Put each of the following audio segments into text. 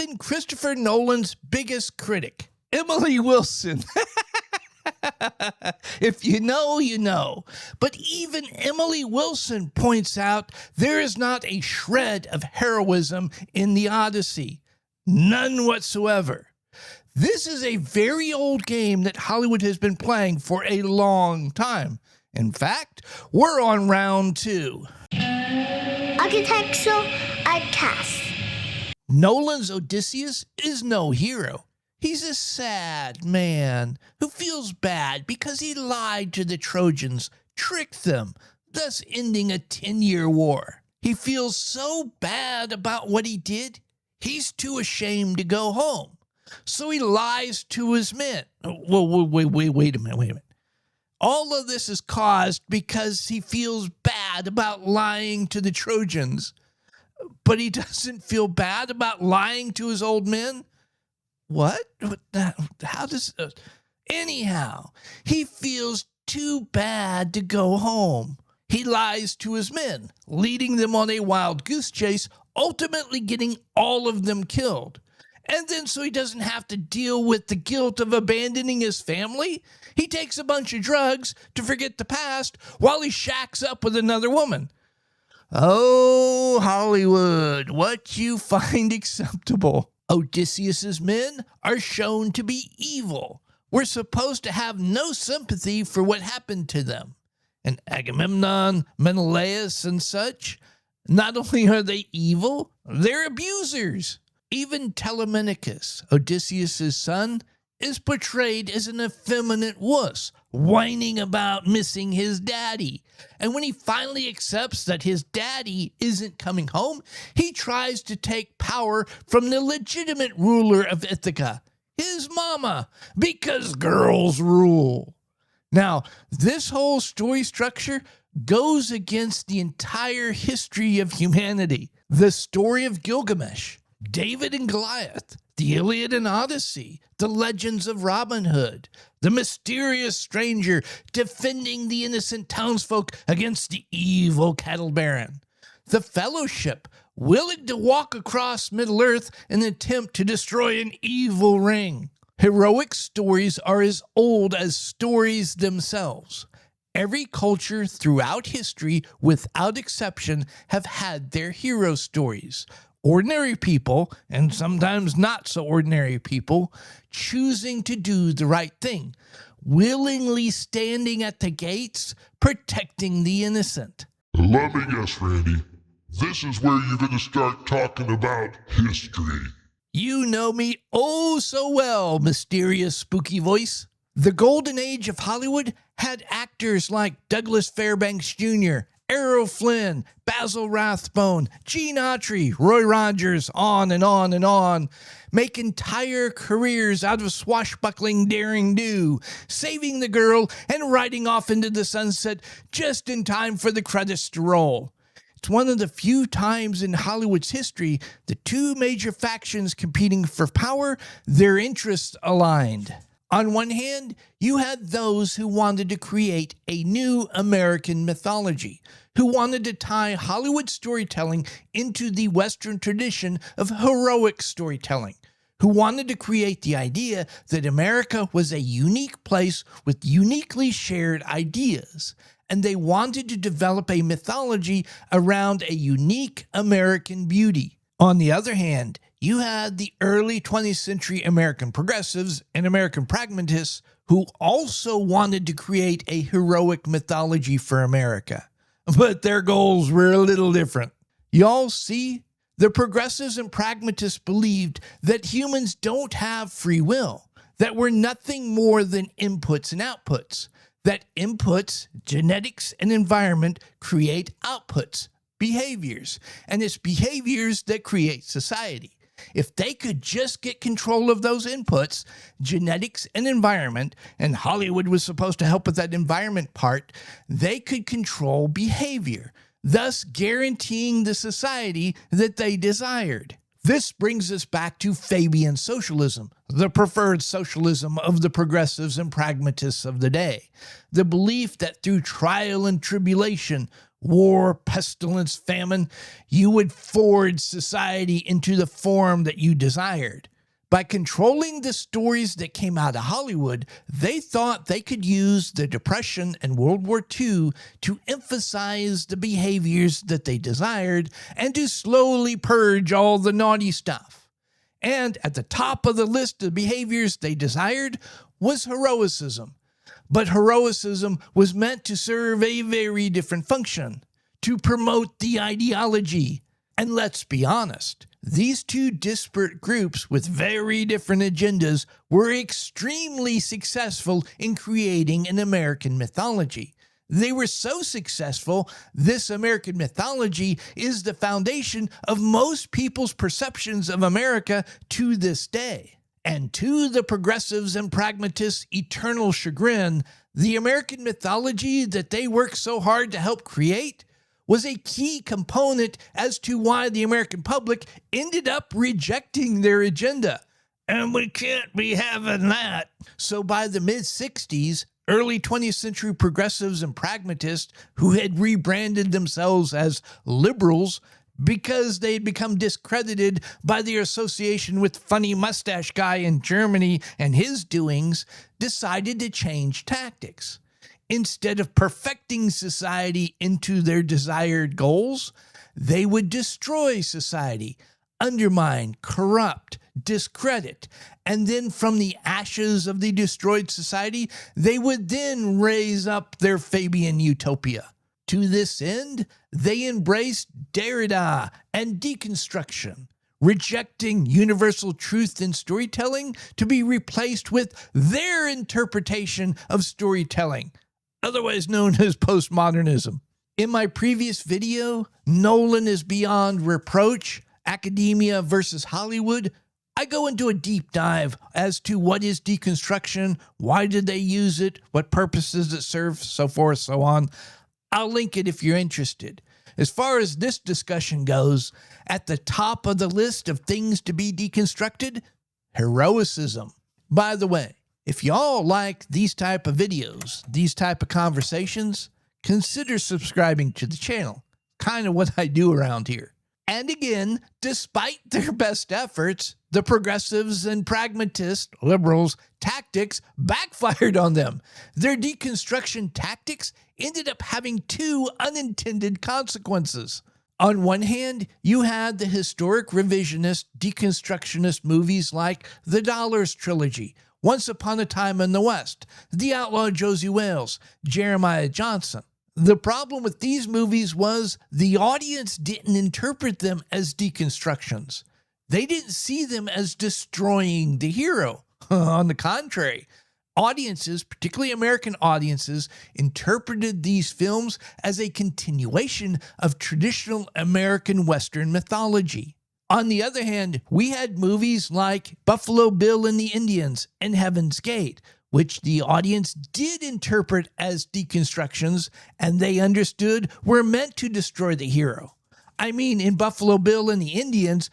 even Christopher Nolan's biggest critic, Emily Wilson. If you know, you know. But even Emily Wilson points out there is not a shred of heroism in the Odyssey. None whatsoever. This is a very old game that Hollywood has been playing for a long time. In fact, we're on round 2. Architectural outcast. Nolan's Odysseus is no hero. He's a sad man who feels bad because he lied to the Trojans, tricked them, thus ending a 10-year war. He feels so bad about what he did, he's too ashamed to go home. So he lies to his men. Wait a minute. All of this is caused because he feels bad about lying to the Trojans. But he doesn't feel bad about lying to his old men? What? How does... Anyhow, he feels too bad to go home. He lies to his men, leading them on a wild goose chase, ultimately getting all of them killed. And then so he doesn't have to deal with the guilt of abandoning his family, he takes a bunch of drugs to forget the past while he shacks up with another woman. Oh, Hollywood, what you find acceptable. Odysseus's men are shown to be evil. We're supposed to have no sympathy for what happened to them. And Agamemnon, Menelaus, and such, not only are they evil, they're abusers. Even Telemachus, Odysseus' son, is portrayed as an effeminate wuss, whining about missing his daddy. And when he finally accepts that his daddy isn't coming home, he tries to take power from the legitimate ruler of Ithaca, his mama, because girls rule. Now, this whole story structure goes against the entire history of humanity. The story of Gilgamesh, David and Goliath, the Iliad and Odyssey, the legends of Robin Hood, the mysterious stranger defending the innocent townsfolk against the evil cattle baron, the Fellowship willing to walk across Middle-earth in an attempt to destroy an evil ring. Heroic stories are as old as stories themselves. Every culture throughout history, without exception, have had their hero stories. Ordinary people, and sometimes not so ordinary people, choosing to do the right thing, willingly standing at the gates, protecting the innocent. Let me guess, Randy. This is where you're going to start talking about history. You know me oh so well, mysterious spooky voice. The golden age of Hollywood had actors like Douglas Fairbanks Jr., Errol Flynn, Basil Rathbone, Gene Autry, Roy Rogers, on and on and on, make entire careers out of swashbuckling daring-do, saving the girl and riding off into the sunset just in time for the credits to roll. It's one of the few times in Hollywood's history the two major factions competing for power, their interests aligned. On one hand, you had those who wanted to create a new American mythology, who wanted to tie Hollywood storytelling into the Western tradition of heroic storytelling, who wanted to create the idea that America was a unique place with uniquely shared ideas, and they wanted to develop a mythology around a unique American beauty. On the other hand, you had the early 20th century American progressives and American pragmatists who also wanted to create a heroic mythology for America. But their goals were a little different. Y'all see? The progressives and pragmatists believed that humans don't have free will, that we're nothing more than inputs and outputs, that inputs, genetics, and environment create outputs, behaviors, and it's behaviors that create society. If they could just get control of those inputs, genetics and environment, and Hollywood was supposed to help with that environment part, they could control behavior, thus guaranteeing the society that they desired. This brings us back to Fabian socialism, the preferred socialism of the progressives and pragmatists of the day. The belief that through trial and tribulation, war, pestilence, famine, you would forge society into the form that you desired. By controlling the stories that came out of Hollywood, they thought they could use the Depression and World War II to emphasize the behaviors that they desired and to slowly purge all the naughty stuff. And at the top of the list of behaviors they desired was heroicism. But heroicism was meant to serve a very different function, to promote the ideology. And let's be honest, these two disparate groups with very different agendas were extremely successful in creating an American mythology. They were so successful, this American mythology is the foundation of most people's perceptions of America to this day. And to the progressives and pragmatists' eternal chagrin, the American mythology that they worked so hard to help create was a key component as to why the American public ended up rejecting their agenda. And we can't be having that. So by the mid-60s, early 20th century progressives and pragmatists who had rebranded themselves as liberals because they had become discredited by their association with funny mustache guy in Germany and his doings, decided to change tactics. Instead of perfecting society into their desired goals, they would destroy society, undermine, corrupt, discredit, and then from the ashes of the destroyed society, they would then raise up their Fabian utopia. To this end, they embraced Derrida and deconstruction, rejecting universal truth in storytelling to be replaced with their interpretation of storytelling, otherwise known as postmodernism. In my previous video, Nolan is Beyond Reproach, Academia versus Hollywood, I go into a deep dive as to what is deconstruction, why did they use it, what purposes it serves, so forth, so on. I'll link it if you're interested. As far as this discussion goes, at the top of the list of things to be deconstructed, heroicism. By the way, if y'all like these type of videos, these type of conversations, consider subscribing to the channel. Kind of what I do around here. And again, despite their best efforts, the progressives and pragmatists, liberals, tactics backfired on them. Their deconstruction tactics ended up having two unintended consequences. On one hand, you had the historic revisionist, deconstructionist movies like the Dollars Trilogy, Once Upon a Time in the West, The Outlaw Josie Wales, Jeremiah Johnson. The problem with these movies was the audience didn't interpret them as deconstructions. They didn't see them as destroying the hero. On the contrary, audiences, particularly American audiences, interpreted these films as a continuation of traditional American Western mythology. On the other hand, we had movies like Buffalo Bill and the Indians and Heaven's Gate, which the audience did interpret as deconstructions, and they understood were meant to destroy the hero. I mean, in Buffalo Bill and the Indians,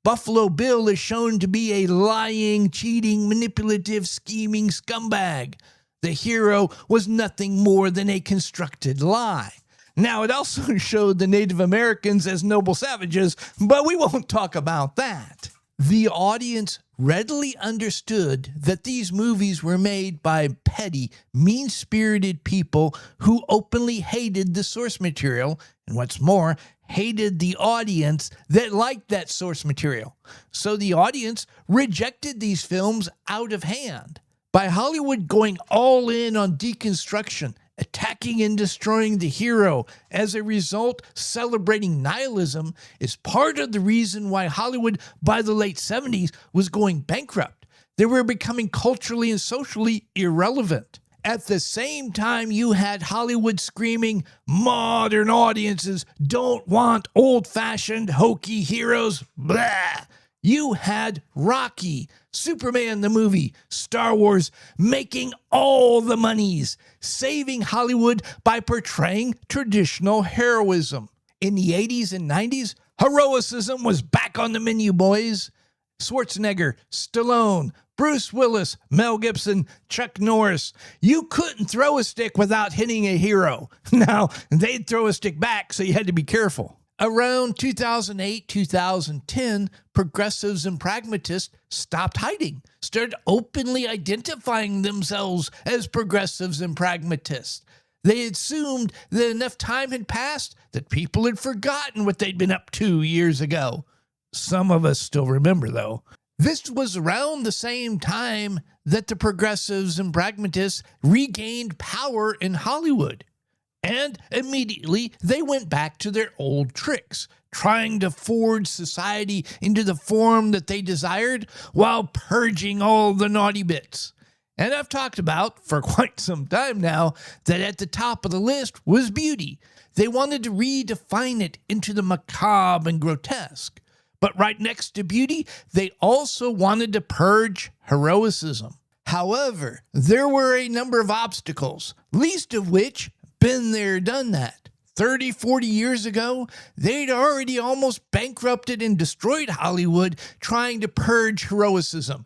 Buffalo Bill is shown to be a lying, cheating, manipulative, scheming scumbag. The hero was nothing more than a constructed lie. Now, it also showed the Native Americans as noble savages, but we won't talk about that. The audience readily understood that these movies were made by petty, mean-spirited people who openly hated the source material, and what's more, hated the audience that liked that source material. So the audience rejected these films out of hand. By Hollywood going all in on deconstruction, attacking and destroying the hero, as a result, celebrating nihilism, is part of the reason why Hollywood, by the late 70s, was going bankrupt. They were becoming culturally and socially irrelevant. At the same time, you had Hollywood screaming, modern audiences don't want old-fashioned, hokey heroes, blah. You had Rocky, Superman the movie, Star Wars making all the monies, saving Hollywood by portraying traditional heroism. In the 80s and 90s, heroicism was back on the menu, boys. Schwarzenegger, Stallone, Bruce Willis, Mel Gibson, Chuck Norris. You couldn't throw a stick without hitting a hero. Now, they'd throw a stick back, so you had to be careful. Around 2008, 2010, progressives and pragmatists stopped hiding, started openly identifying themselves as progressives and pragmatists. They assumed that enough time had passed that people had forgotten what they'd been up to years ago. Some of us still remember, though. This was around the same time that the progressives and pragmatists regained power in Hollywood. And immediately they went back to their old tricks, trying to forge society into the form that they desired while purging all the naughty bits. And I've talked about for quite some time now that at the top of the list was beauty. They wanted to redefine it into the macabre and grotesque. But right next to beauty, they also wanted to purge heroicism. However, there were a number of obstacles, least of which, been there, done that. 30, 40 years ago, they'd already almost bankrupted and destroyed Hollywood trying to purge heroicism.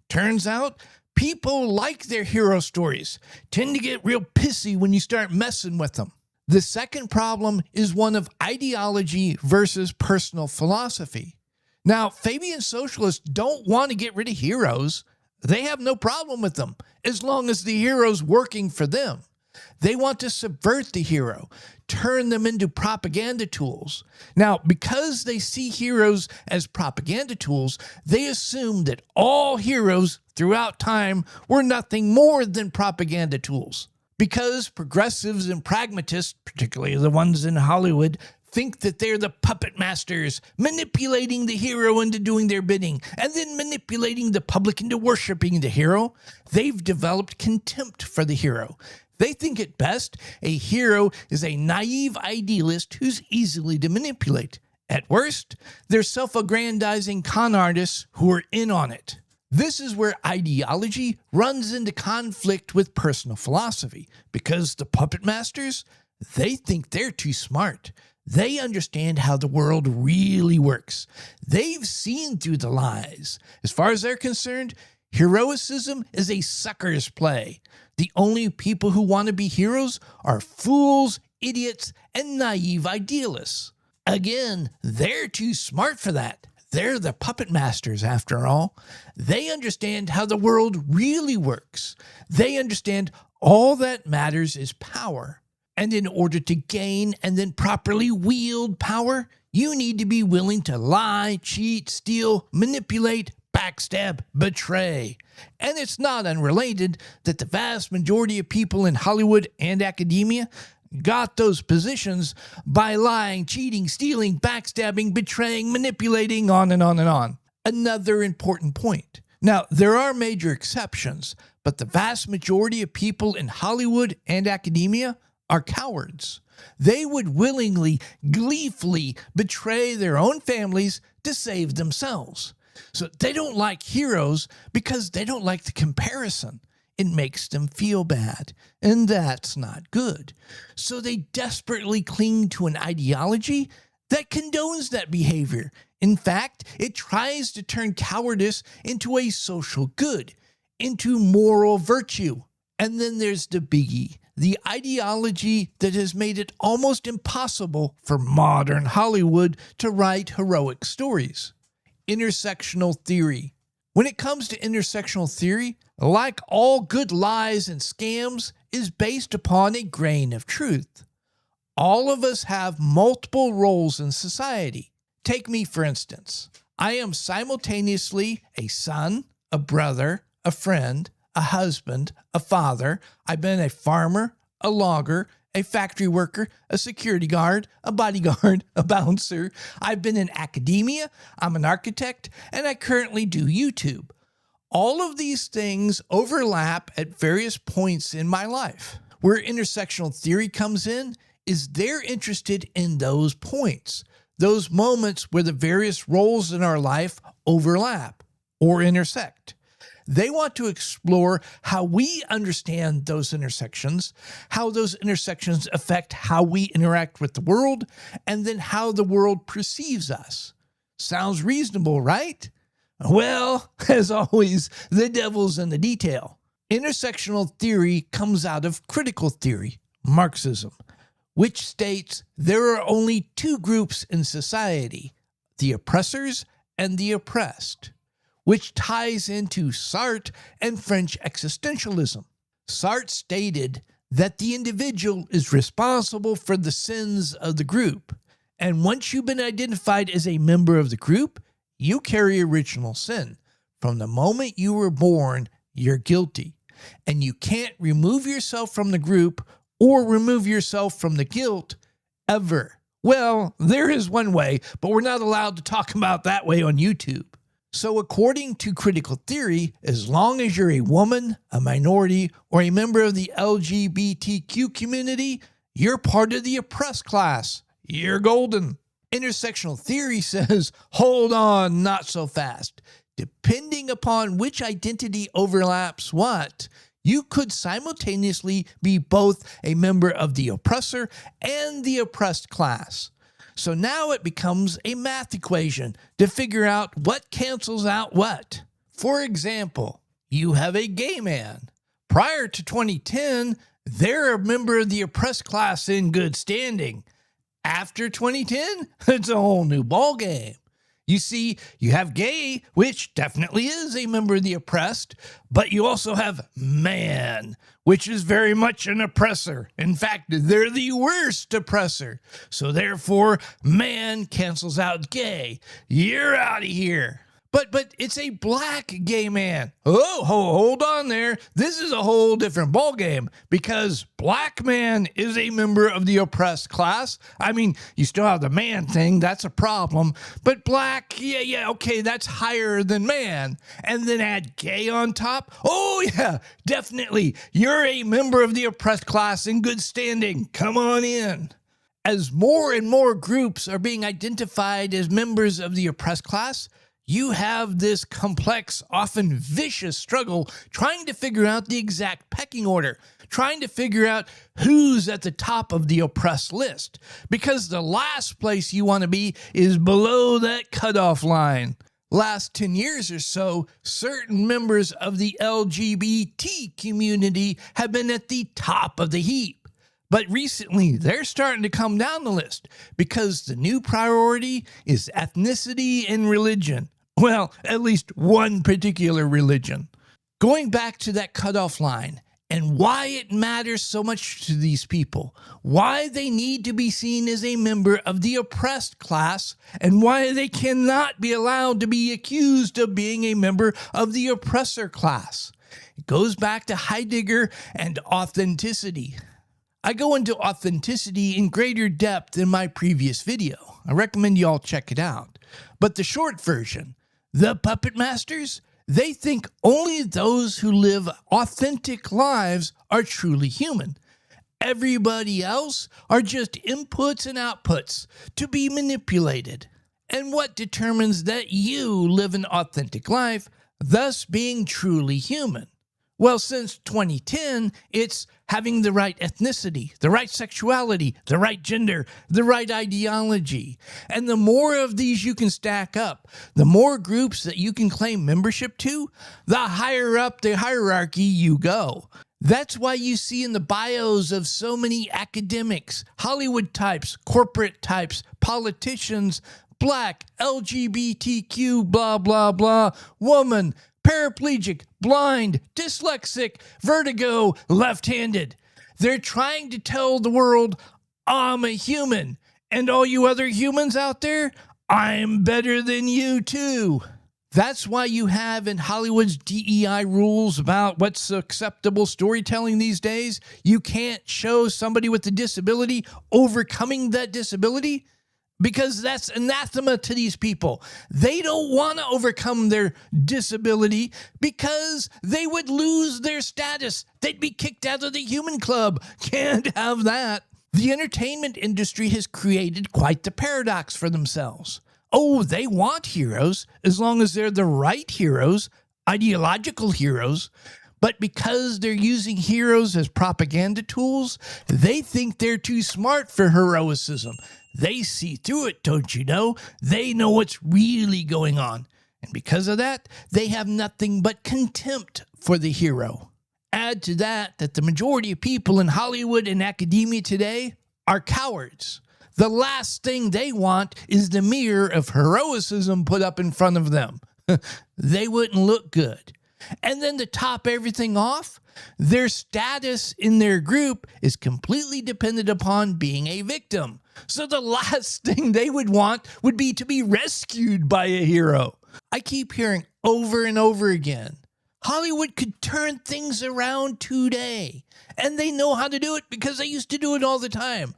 Turns out, people like their hero stories, tend to get real pissy when you start messing with them. The second problem is one of ideology versus personal philosophy. Now, Fabian socialists don't want to get rid of heroes. They have no problem with them, as long as the hero's working for them. They want to subvert the hero, turn them into propaganda tools. Now, because they see heroes as propaganda tools, they assume that all heroes throughout time were nothing more than propaganda tools. Because progressives and pragmatists, particularly the ones in Hollywood, think that they're the puppet masters, manipulating the hero into doing their bidding, and then manipulating the public into worshiping the hero, they've developed contempt for the hero. They think at best, a hero is a naive idealist who's easily to manipulate. At worst, they're self-aggrandizing con artists who are in on it. This is where ideology runs into conflict with personal philosophy, because the puppet masters, they think they're too smart. They understand how the world really works. They've seen through the lies. As far as they're concerned, heroicism is a sucker's play. The only people who want to be heroes are fools, idiots, and naive idealists. Again, they're too smart for that. They're the puppet masters, after all. They understand how the world really works. They understand all that matters is power. And in order to gain and then properly wield power, you need to be willing to lie, cheat, steal, manipulate, backstab, betray. And it's not unrelated that the vast majority of people in Hollywood and academia got those positions by lying, cheating, stealing, backstabbing, betraying, manipulating, on and on and on. Another important point. Now, there are major exceptions, but the vast majority of people in Hollywood and academia are cowards. They would willingly, gleefully betray their own families to save themselves. So they don't like heroes because they don't like the comparison. It makes them feel bad, and that's not good. So they desperately cling to an ideology that condones that behavior. In fact, it tries to turn cowardice into a social good, into moral virtue. And then there's the biggie, the ideology that has made it almost impossible for modern Hollywood to write heroic stories. Intersectional theory. When it comes to intersectional theory, like all good lies and scams, is based upon a grain of truth. All of us have multiple roles in society. Take me, for instance. I am simultaneously a son, a brother, a friend, a husband, a father. I've been a farmer, a logger, a factory worker, a security guard, a bodyguard, a bouncer. I've been in academia, I'm an architect, and I currently do YouTube. All of these things overlap at various points in my life. Where intersectional theory comes in is they're interested in those points, those moments where the various roles in our life overlap or intersect. They want to explore how we understand those intersections, how those intersections affect how we interact with the world, and then how the world perceives us. Sounds reasonable, right? Well, as always, the devil's in the detail. Intersectional theory comes out of critical theory, Marxism, which states there are only two groups in society, the oppressors and the oppressed, which ties into Sartre and French existentialism. Sartre stated that the individual is responsible for the sins of the group, and once you've been identified as a member of the group, you carry original sin. From the moment you were born, you're guilty, and you can't remove yourself from the group or remove yourself from the guilt ever. Well, there is one way, but we're not allowed to talk about that way on YouTube. So according to critical theory, as long as you're a woman, a minority, or a member of the LGBTQ community, you're part of the oppressed class. You're golden. Intersectional theory says, hold on, not so fast. Depending upon which identity overlaps what, you could simultaneously be both a member of the oppressor and the oppressed class. So now it becomes a math equation to figure out what cancels out what. For example, you have a gay man. Prior to 2010, they're a member of the oppressed class in good standing. After 2010, it's a whole new ballgame. You see, you have gay, which definitely is a member of the oppressed, but you also have man, which is very much an oppressor. In fact, they're the worst oppressor. So therefore, man cancels out gay. You're out of here. But it's a black gay man. Oh, hold on there. This is a whole different ballgame because black man is a member of the oppressed class. I mean, you still have the man thing. That's a problem. But black, yeah, okay, that's higher than man. And then add gay on top. Oh, yeah, definitely. You're a member of the oppressed class in good standing. Come on in. As more and more groups are being identified as members of the oppressed class, you have this complex, often vicious struggle trying to figure out the exact pecking order, trying to figure out who's at the top of the oppressed list, because the last place you want to be is below that cutoff line. Last 10 years or so, certain members of the LGBT community have been at the top of the heap. But recently, they're starting to come down the list because the new priority is ethnicity and religion. Well, at least one particular religion. Going back to that cutoff line and why it matters so much to these people, why they need to be seen as a member of the oppressed class, and why they cannot be allowed to be accused of being a member of the oppressor class. It goes back to Heidegger and authenticity. I go into authenticity in greater depth in my previous video. I recommend you all check it out. But the short version, the puppet masters, they think only those who live authentic lives are truly human. Everybody else are just inputs and outputs to be manipulated. And what determines that you live an authentic life, thus being truly human? Well, since 2010, it's having the right ethnicity, the right sexuality, the right gender, the right ideology. And the more of these you can stack up, the more groups that you can claim membership to, the higher up the hierarchy you go. That's why you see in the bios of so many academics, Hollywood types, corporate types, politicians, black, LGBTQ, blah, blah, blah, woman, paraplegic, blind, dyslexic, vertigo, left-handed. They're trying to tell the world, I'm a human, and all you other humans out there, I'm better than you too. That's why you have in Hollywood's DEI rules about what's acceptable storytelling these days, you can't show somebody with a disability overcoming that disability, because that's anathema to these people. They don't want to overcome their disability because they would lose their status. They'd be kicked out of the human club. Can't have that. The entertainment industry has created quite the paradox for themselves. Oh, they want heroes as long as they're the right heroes, ideological heroes. But because they're using heroes as propaganda tools, they think they're too smart for heroicism. They see through it, don't you know? They know what's really going on. And because of that, they have nothing but contempt for the hero. Add to that the majority of people in Hollywood and academia today are cowards. The last thing they want is the mirror of heroicism put up in front of them. They wouldn't look good. And then to top everything off, their status in their group is completely dependent upon being a victim. So the last thing they would want would be to be rescued by a hero. I keep hearing over and over again, Hollywood could turn things around today. And they know how to do it because they used to do it all the time.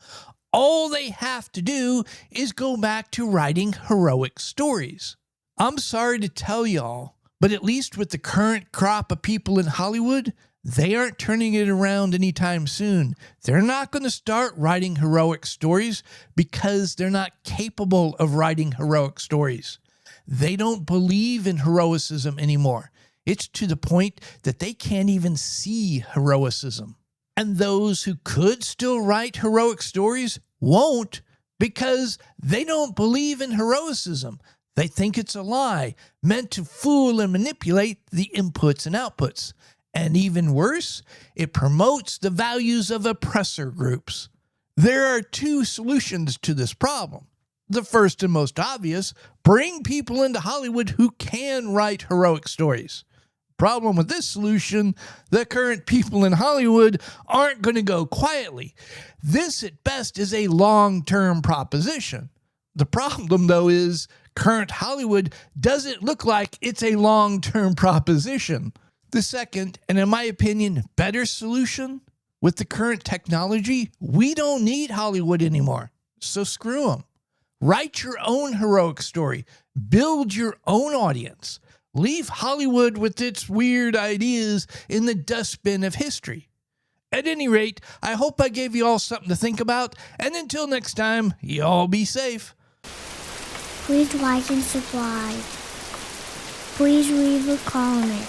All they have to do is go back to writing heroic stories. I'm sorry to tell y'all, but at least with the current crop of people in Hollywood, they aren't turning it around anytime soon. They're not going to start writing heroic stories because they're not capable of writing heroic stories. They don't believe in heroicism anymore. It's to the point that they can't even see heroicism. And those who could still write heroic stories won't because they don't believe in heroicism. They think it's a lie, meant to fool and manipulate the inputs and outputs. And even worse, it promotes the values of oppressor groups. There are two solutions to this problem. The first and most obvious, bring people into Hollywood who can write heroic stories. Problem with this solution, the current people in Hollywood aren't going to go quietly. This at best is a long-term proposition. The problem, though, is current Hollywood doesn't look like it's a long-term proposition. The second, and in my opinion, better solution, with the current technology, we don't need Hollywood anymore. So screw them. Write your own heroic story. Build your own audience. Leave Hollywood with its weird ideas in the dustbin of history. At any rate, I hope I gave you all something to think about, and until next time, y'all be safe. Please like and subscribe. Please leave a comment.